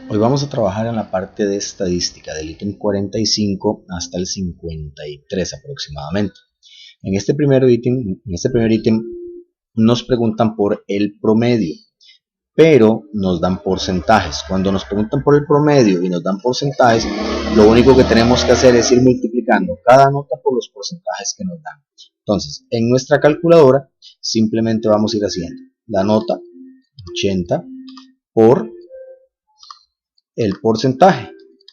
Hoy vamos a trabajar en la parte de estadística del ítem 45 hasta el 53 aproximadamente. En este primer ítem nos preguntan por el promedio, pero nos dan porcentajes. Cuando nos preguntan por el promedio y nos dan porcentajes, lo único que tenemos que hacer es ir multiplicando cada nota por los porcentajes que nos dan. Entonces, en nuestra calculadora simplemente vamos a ir haciendo la nota 80 por el porcentaje,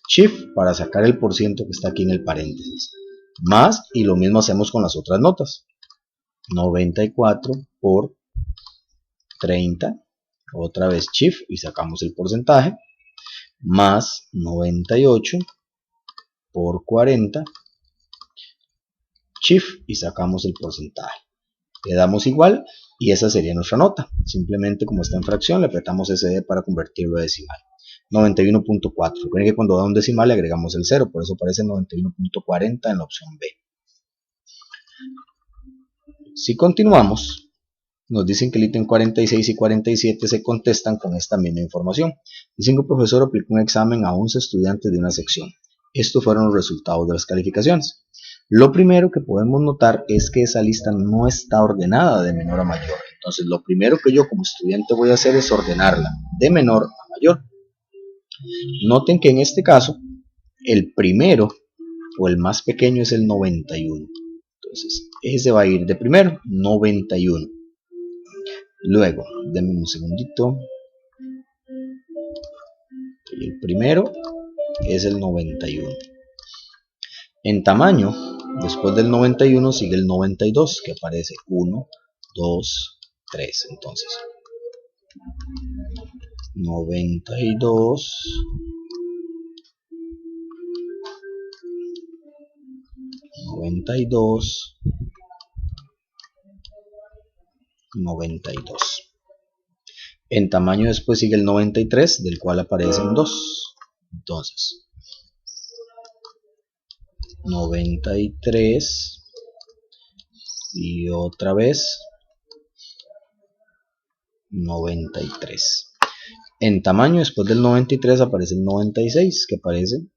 shift para sacar el porciento que está aquí en el paréntesis, más, y lo mismo hacemos con las otras notas, 94 por 30, otra vez shift y sacamos el porcentaje, más 98 por 40, shift y sacamos el porcentaje. Le damos igual y esa sería nuestra nota. Simplemente, como está en fracción, le apretamos SD para convertirlo a decimal. 91.4. Recuerden que cuando da un decimal le agregamos el 0, por eso aparece 91.40 en la opción B. Si continuamos, nos dicen que el ítem 46 y 47 se contestan con esta misma información. Dicen que el profesor aplicó un examen a 11 estudiantes de una sección. Estos fueron los resultados de las calificaciones. Lo primero que podemos notar es que esa lista no está ordenada de menor a mayor. Entonces lo primero que yo como estudiante voy a hacer es ordenarla de menor a mayor. Noten que en este caso el primero o el más pequeño es el 91. Entonces ese va a ir de primero, 91. Luego, denme un segundito. El primero es el 91. En tamaño, después del 91 sigue el 92, que aparece 1, 2, 3. Entonces, 92, 92, 92. En tamaño después sigue el 93, del cual aparecen 2. Entonces, 93 y otra vez 93. En tamaño después del 93 aparece el 96, que aparece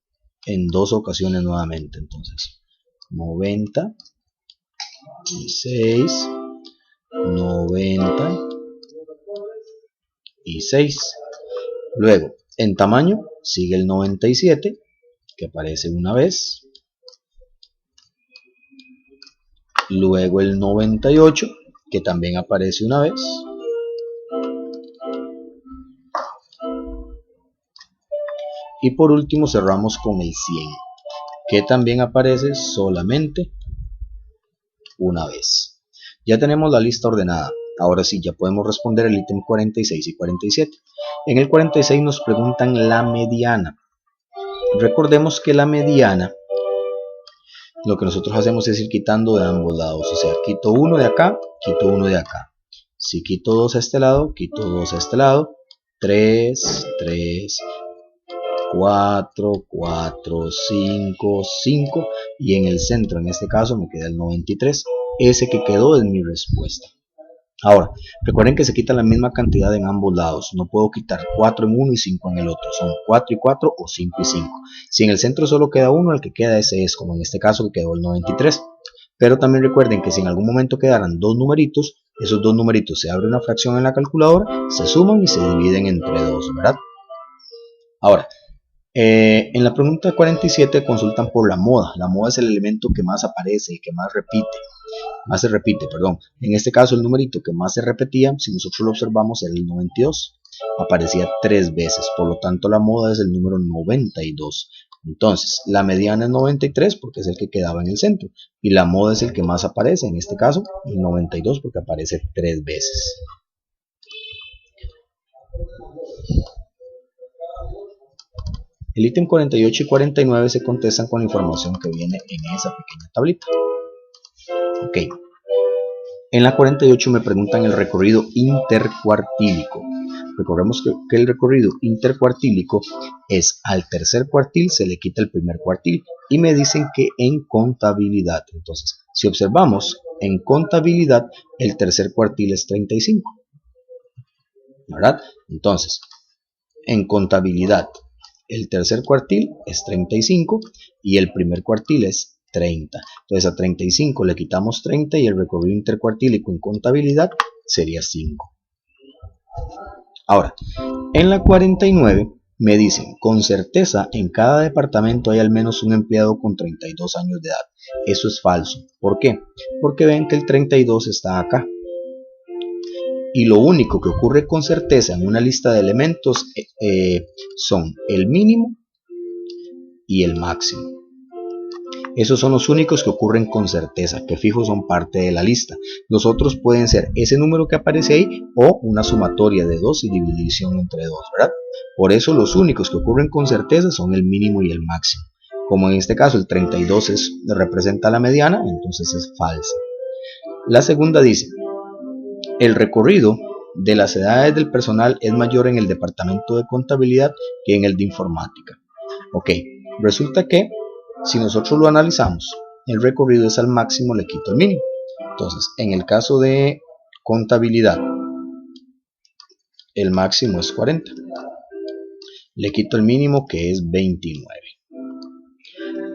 en dos ocasiones nuevamente. Entonces 96, 96. Luego en tamaño sigue el 97, que aparece una vez. Luego el 98, que también aparece una vez. Y por último cerramos con el 100, que también aparece solamente una vez. Ya tenemos la lista ordenada. Ahora sí, ya podemos responder el ítem 46 y 47. En el 46 nos preguntan la mediana. Recordemos que la mediana, lo que nosotros hacemos es ir quitando de ambos lados. O sea, quito uno de acá, quito uno de acá. Si quito 2 a este lado, quito 2 a este lado. 3, 3, 4, 4, 5, 5. Y en el centro, en este caso, me queda el 93. Ese que quedó es mi respuesta. Ahora, recuerden que se quita la misma cantidad en ambos lados. No puedo quitar 4 en uno y 5 en el otro. Son 4 y 4 o 5 y 5. Si en el centro solo queda uno, el que queda ese es, como en este caso que quedó el 93. Pero también recuerden que si en algún momento quedaran dos numeritos, esos dos numeritos se abre una fracción en la calculadora, se suman y se dividen entre 2, ¿verdad? Ahora, en la pregunta 47 consultan por la moda. La moda es el elemento que más aparece y que más se repite. En este caso el numerito que más se repetía, si nosotros lo observamos, era el 92. Aparecía 3 veces, por lo tanto la moda es el número 92. Entonces, la mediana es 93 porque es el que quedaba en el centro. Y la moda es el que más aparece, en este caso, el 92 porque aparece 3 veces. El ítem 48 y 49 se contestan con la información que viene en esa pequeña tablita. Ok. En la 48 me preguntan el recorrido intercuartílico. Recordemos que el recorrido intercuartílico es al tercer cuartil se le quita el primer cuartil y me dicen que en contabilidad. Entonces, si observamos en contabilidad el tercer cuartil es 35, ¿verdad? Entonces, en contabilidad el tercer cuartil es 35 y el primer cuartil es 30. Entonces a 35 le quitamos 30 y el recorrido intercuartílico en contabilidad sería 5. Ahora, en la 49 me dicen, con certeza en cada departamento hay al menos un empleado con 32 años de edad. Eso es falso. ¿Por qué? Porque ven que el 32 está acá. Y lo único que ocurre con certeza en una lista de elementos son el mínimo y el máximo. Esos son los únicos que ocurren con certeza, que fijo son parte de la lista. Los otros pueden ser ese número que aparece ahí o una sumatoria de 2 y división entre 2, ¿verdad? Por eso los únicos que ocurren con certeza son el mínimo y el máximo. Como en este caso el 32 representa la mediana, entonces es falsa. La segunda dice, el recorrido de las edades del personal es mayor en el departamento de contabilidad que en el de informática. Ok, resulta que si nosotros lo analizamos, el recorrido es al máximo, le quito el mínimo. Entonces, en el caso de contabilidad, el máximo es 40. Le quito el mínimo, que es 29.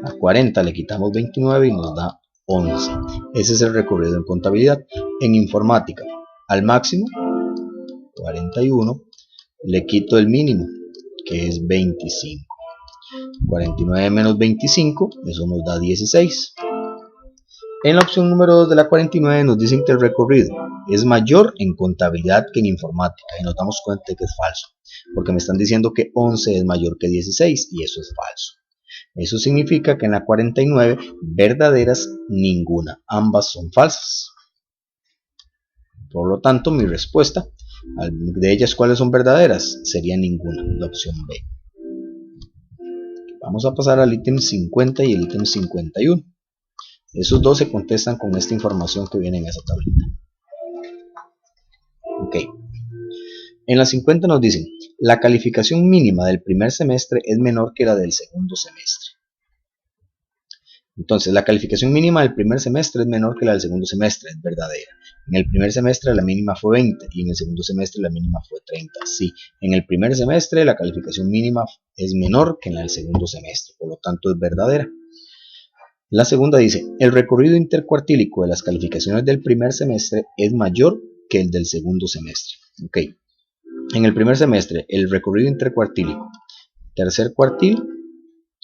A 40 le quitamos 29 y nos da 11. Ese es el recorrido en contabilidad. En informática, al máximo, 41, le quito el mínimo, que es 25. 49 menos 25, eso nos da 16. En la opción número 2 de la 49 nos dicen que el recorrido es mayor en contabilidad que en informática, y nos damos cuenta de que es falso, porque me están diciendo que 11 es mayor que 16 y eso es falso. Eso significa que en la 49 verdaderas ninguna, ambas son falsas. Por lo tanto, mi respuesta de ellas, ¿cuáles son verdaderas? Sería ninguna, la opción B. Vamos a pasar al ítem 50 y el ítem 51. Esos dos se contestan con esta información que viene en esa tablita. Ok. En la 50 nos dicen, la calificación mínima del primer semestre es menor que la del segundo semestre. Entonces, la calificación mínima del primer semestre es menor que la del segundo semestre, es verdadera. En el primer semestre la mínima fue 20 y en el segundo semestre la mínima fue 30. Sí, en el primer semestre la calificación mínima es menor que en la del segundo semestre, por lo tanto es verdadera. La segunda dice, el recorrido intercuartílico de las calificaciones del primer semestre es mayor que el del segundo semestre. Ok, en el primer semestre el recorrido intercuartílico, tercer cuartil,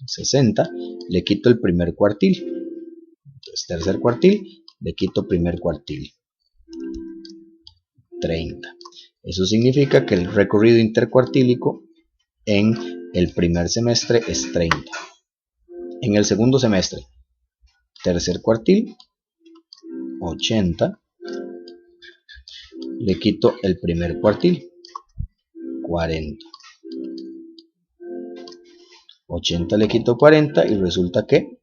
60, le quito el primer cuartil. Entonces, tercer cuartil, le quito primer cuartil, 30. Eso significa que el recorrido intercuartílico en el primer semestre es 30. En el segundo semestre, tercer cuartil, 80, le quito el primer cuartil, 40. 80 le quito 40 y resulta que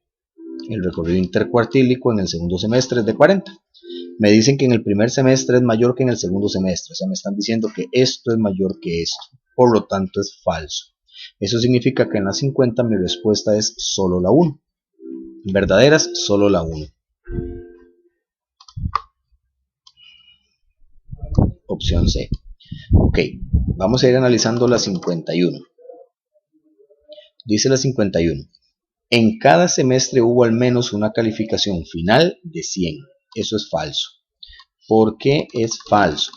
el recorrido intercuartílico en el segundo semestre es de 40. Me dicen que en el primer semestre es mayor que en el segundo semestre, o sea, me están diciendo que esto es mayor que esto, por lo tanto es falso. Eso significa que en la 50 mi respuesta es solo la 1. Verdaderas, solo la 1. Opción C. Ok, vamos a ir analizando la 51. Dice la 51. En cada semestre hubo al menos una calificación final de 100. Eso es falso. ¿Por qué es falso?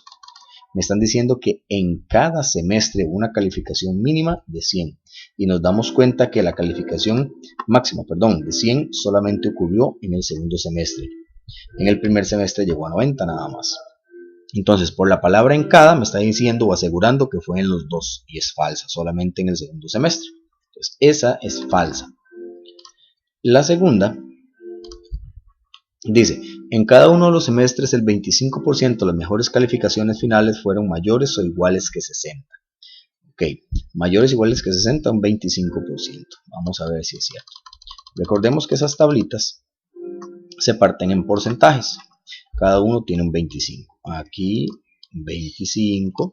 Me están diciendo que en cada semestre una calificación mínima de 100. Y nos damos cuenta que la calificación máxima, de 100 solamente ocurrió en el segundo semestre. En el primer semestre llegó a 90 nada más. Entonces, por la palabra en cada me está diciendo o asegurando que fue en los dos. Y es falsa, solamente en el segundo semestre. Entonces, esa es falsa. La segunda dice, en cada uno de los semestres el 25% de las mejores calificaciones finales fueron mayores o iguales que 60. Ok, mayores o iguales que 60, un 25%. Vamos a ver si es cierto. Recordemos que esas tablitas se parten en porcentajes. Cada uno tiene un 25. Aquí 25,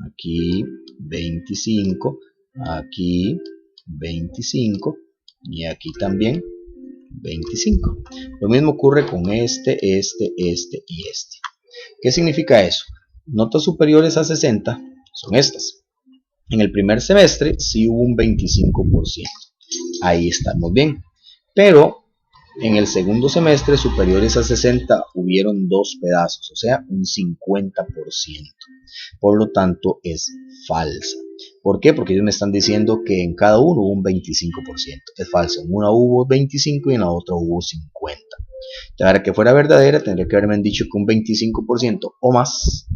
aquí 25, aquí 25 y aquí también 25. Lo mismo ocurre con este y este. ¿Qué significa eso? Notas superiores a 60 son estas. En el primer semestre sí hubo un 25%. Ahí estamos bien. Pero en el segundo semestre superiores a 60 hubieron 2 pedazos, o sea, un 50%. Por lo tanto, es falsa. ¿Por qué? Porque ellos me están diciendo que en cada uno hubo un 25%. Es falso. En una hubo 25 y en la otra hubo 50. Para que fuera verdadera, tendría que haberme dicho que un 25% o más,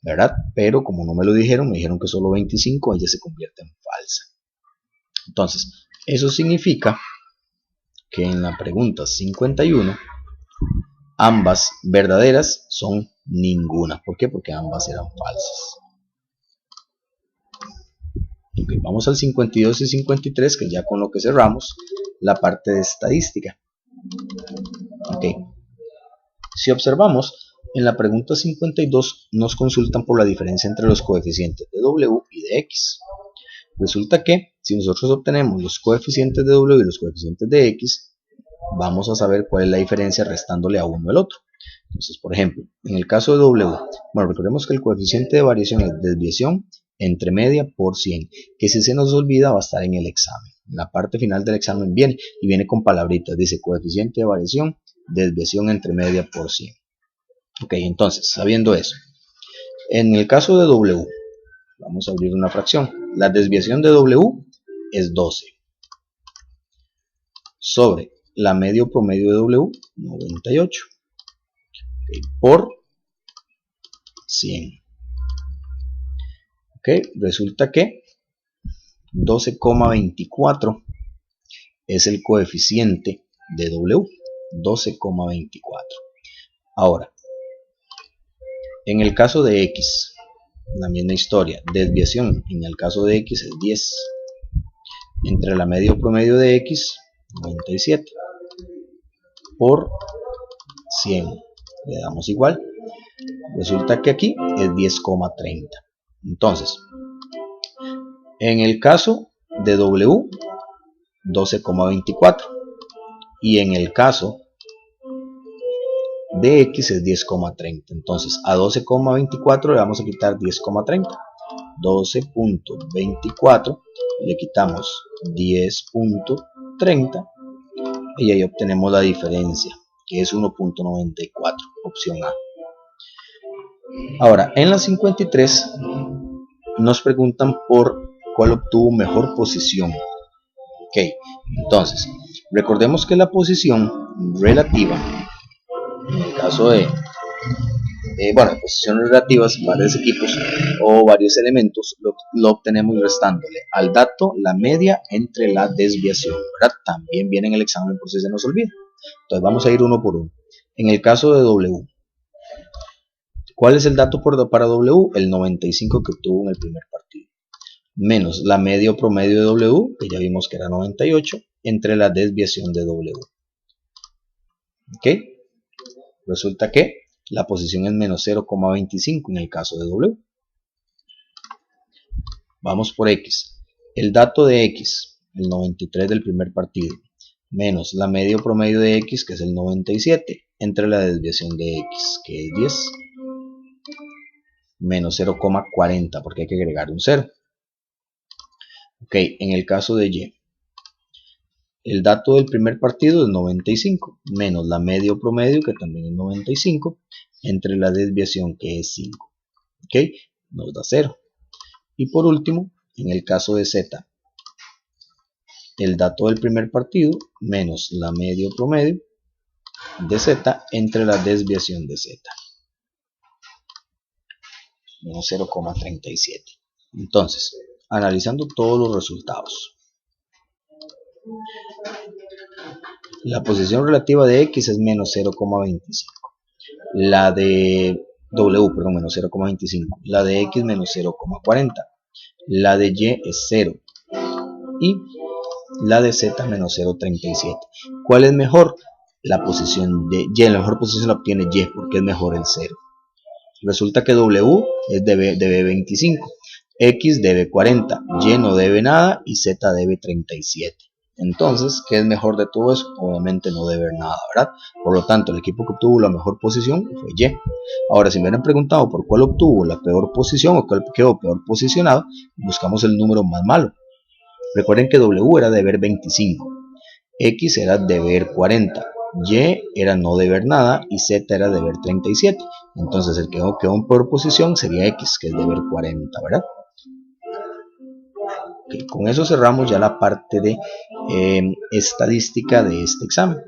¿verdad? Pero como no me lo dijeron, me dijeron que solo 25, ella se convierte en falsa. Entonces, eso significa que en la pregunta 51, ambas verdaderas son ninguna. ¿Por qué? Porque ambas eran falsas. Okay, vamos al 52 y 53, que ya con lo que cerramos la parte de estadística. Okay. Si observamos, en la pregunta 52 nos consultan por la diferencia entre los coeficientes de W y de X. Resulta que si nosotros obtenemos los coeficientes de W y los coeficientes de X, vamos a saber cuál es la diferencia restándole a uno el otro. Entonces, por ejemplo, en el caso de W, bueno, recordemos que el coeficiente de variación es desviación entre media por 100, que si se nos olvida va a estar en el examen. En la parte final del examen viene, y viene con palabritas, dice coeficiente de variación, desviación entre media por 100. Ok, entonces, sabiendo eso, en el caso de W, vamos a abrir una fracción. La desviación de W es 12 sobre la medio promedio de W, 98, okay, por 100. Ok, resulta que 12,24 es el coeficiente de W, 12,24. Ahora, en el caso de X, la misma historia, desviación en el caso de X es 10, entre la medio promedio de X, 97, por 100, le damos igual, resulta que aquí es 10,30. Entonces, en el caso de W, 12,24, y en el caso de X es 10,30. Entonces a 12,24 le vamos a quitar 10,30. 12.24 le quitamos 10.30 y ahí obtenemos la diferencia, que es 1.94, opción A. Ahora, en la 53 nos preguntan por cuál obtuvo mejor posición. Ok, entonces, recordemos que la posición relativa, en el caso de posiciones relativas, varios equipos o varios elementos, lo obtenemos restándole al dato la media entre la desviación, ¿verdad? También viene en el examen por si se nos olvida. Entonces vamos a ir uno por uno. En el caso de W, ¿cuál es el dato para W? El 95 que obtuvo en el primer partido, menos la media promedio de W, que ya vimos que era 98, entre la desviación de W. ¿Ok? Resulta que la posición es menos 0,25 en el caso de W. Vamos por X. El dato de X, el 93 del primer partido, menos la media promedio de X, que es el 97, entre la desviación de X, que es 10, menos 0,40, porque hay que agregar un 0. Ok, en el caso de Y, el dato del primer partido es 95, menos la media promedio, que también es 95, entre la desviación, que es 5. Ok, nos da 0. Y por último, en el caso de Z, el dato del primer partido menos la media promedio de Z entre la desviación de Z, menos 0,37. Entonces, analizando todos los resultados, la posición relativa de X es menos 0,25, la de W, perdón, menos 0,25, la de X menos 0,40, la de Y es 0 y la de Z menos 0,37. ¿Cuál es mejor? La posición de Y. La mejor posición la obtiene Y porque es mejor el 0. Resulta que W debe 25, X debe 40, Y no debe nada y Z debe 37. Entonces, ¿qué es mejor de todo eso? Obviamente no deber nada, ¿verdad? Por lo tanto, el equipo que obtuvo la mejor posición fue Y. Ahora, si me hubieran preguntado por cuál obtuvo la peor posición o cuál quedó peor posicionado, buscamos el número más malo. Recuerden que W era deber 25, X era deber 40, Y era no deber nada y Z era deber 37. Entonces, el que quedó en peor posición sería X, que es deber 40, ¿verdad? Okay, con eso cerramos ya la parte de estadística de este examen.